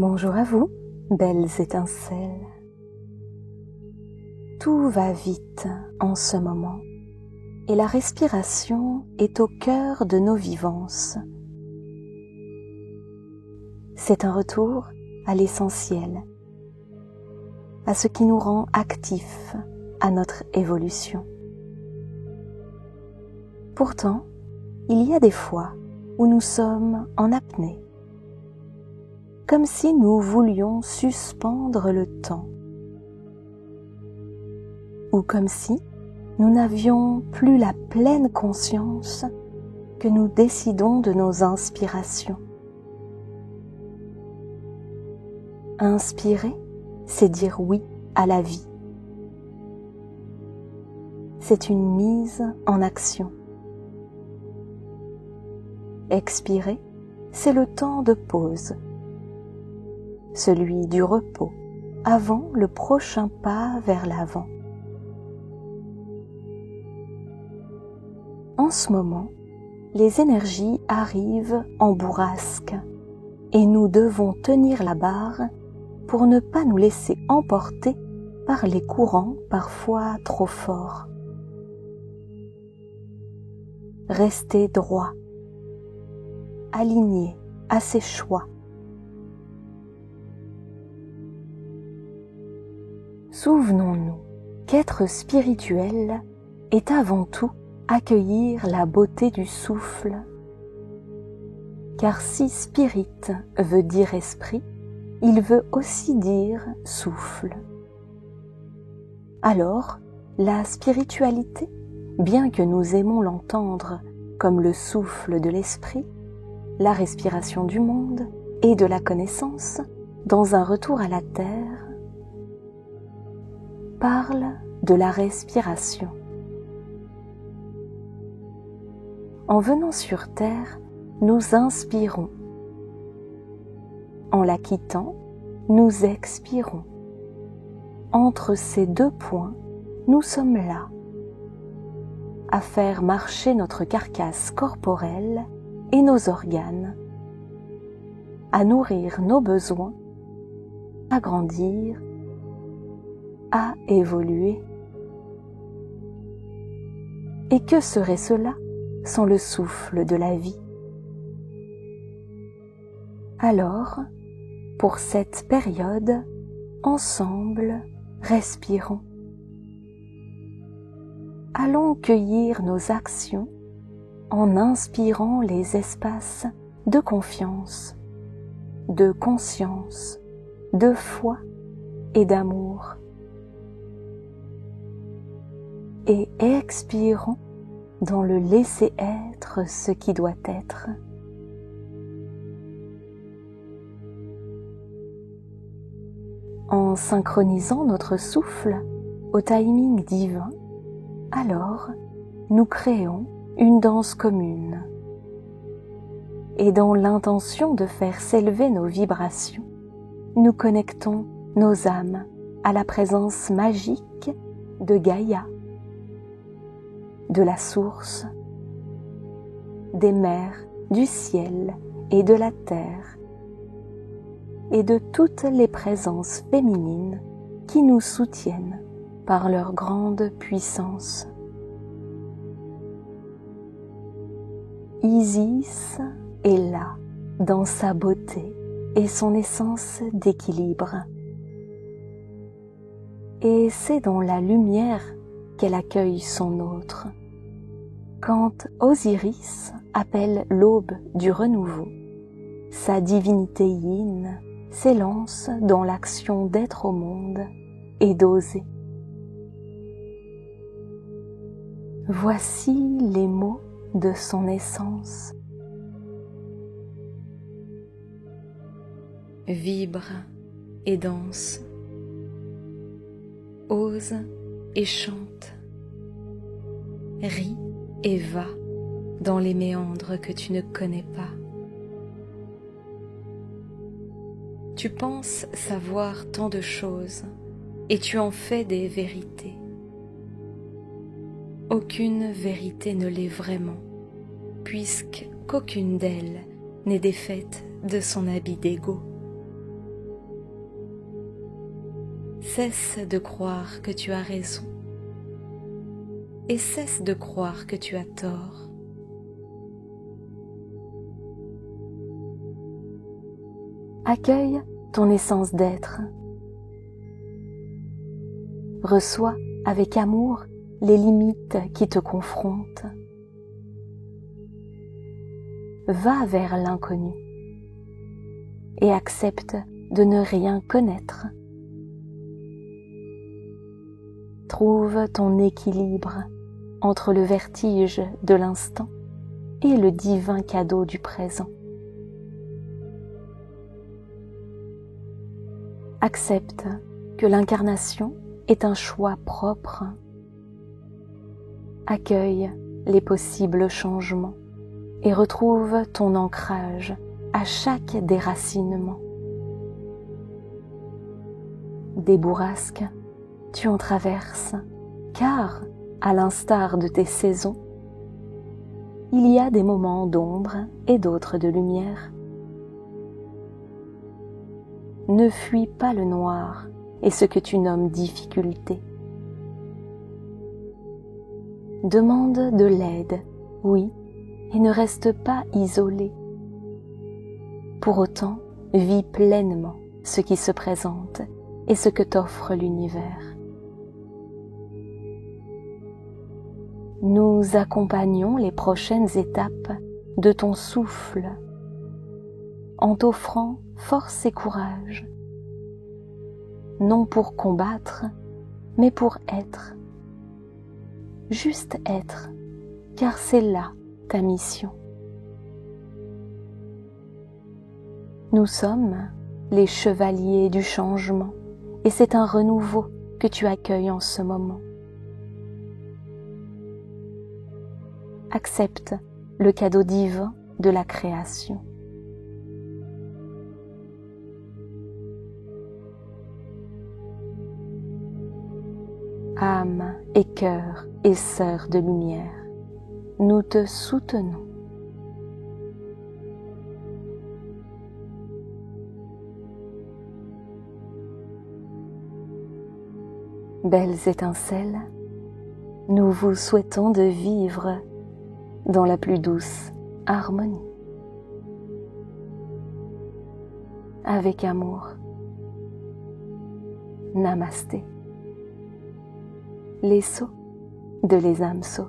Bonjour à vous, belles étincelles. Tout va vite en ce moment et la respiration est au cœur de nos vivances. C'est un retour à l'essentiel, à ce qui nous rend actifs à notre évolution. Pourtant, il y a des fois où nous sommes en apnée, comme si nous voulions suspendre le temps, ou comme si nous n'avions plus la pleine conscience que nous décidons de nos inspirations. Inspirer, c'est dire oui à la vie. C'est une mise en action. Expirer, c'est le temps de pause, celui du repos avant le prochain pas vers l'avant. En ce moment, les énergies arrivent en bourrasque et nous devons tenir la barre pour ne pas nous laisser emporter par les courants parfois trop forts. Restez droit, aligné à ses choix. Souvenons-nous qu'être spirituel est avant tout accueillir la beauté du souffle. Car si spirit veut dire esprit, il veut aussi dire souffle. Alors, la spiritualité, bien que nous aimons l'entendre comme le souffle de l'esprit, la respiration du monde et de la connaissance, dans un retour à la terre, parle de la respiration. En venant sur terre, nous inspirons. En la quittant, nous expirons. Entre ces deux points, nous sommes là, à faire marcher notre carcasse corporelle et nos organes, à nourrir nos besoins, à grandir, à évoluer. Et que serait cela sans le souffle de la vie? Alors, pour cette période, ensemble, respirons. Allons cueillir nos actions en inspirant les espaces de confiance, de conscience, de foi et d'amour. Et expirons dans le laisser être ce qui doit être. En synchronisant notre souffle au timing divin, alors nous créons une danse commune. Et dans l'intention de faire s'élever nos vibrations, nous connectons nos âmes à la présence magique de Gaïa, de la source, des mers, du ciel et de la terre, et de toutes les présences féminines qui nous soutiennent par leur grande puissance. Isis est là, dans sa beauté et son essence d'équilibre. Et c'est dans la lumière qu'elle accueille son autre. Quand Osiris appelle l'aube du renouveau, sa divinité yin s'élance dans l'action d'être au monde et d'oser. Voici les mots de son essence. Vibre et danse, ose et chante, ris et va dans les méandres que tu ne connais pas. Tu penses savoir tant de choses et tu en fais des vérités. Aucune vérité ne l'est vraiment, puisqu'aucune d'elles n'est défaite de son habit d'ego. Cesse de croire que tu as raison et cesse de croire que tu as tort. Accueille ton essence d'être. Reçois avec amour les limites qui te confrontent. Va vers l'inconnu et accepte de ne rien connaître. Trouve ton équilibre entre le vertige de l'instant et le divin cadeau du présent. Accepte que l'incarnation est un choix propre. Accueille les possibles changements et retrouve ton ancrage à chaque déracinement. Des bourrasques, tu en traverses, car, à l'instar de tes saisons, il y a des moments d'ombre et d'autres de lumière. Ne fuis pas le noir et ce que tu nommes difficulté. Demande de l'aide, oui, et ne reste pas isolé. Pour autant, vis pleinement ce qui se présente et ce que t'offre l'univers. Nous accompagnons les prochaines étapes de ton souffle en t'offrant force et courage, non pour combattre, mais pour être. Juste être, car c'est là ta mission. Nous sommes les chevaliers du changement et c'est un renouveau que tu accueilles en ce moment. Accepte le cadeau divin de la création. Âme et cœur et sœur de lumière, nous te soutenons. Belles étincelles, nous vous souhaitons de vivre dans la plus douce harmonie. Avec amour. Namasté. Les sauts de Les âmes sauts.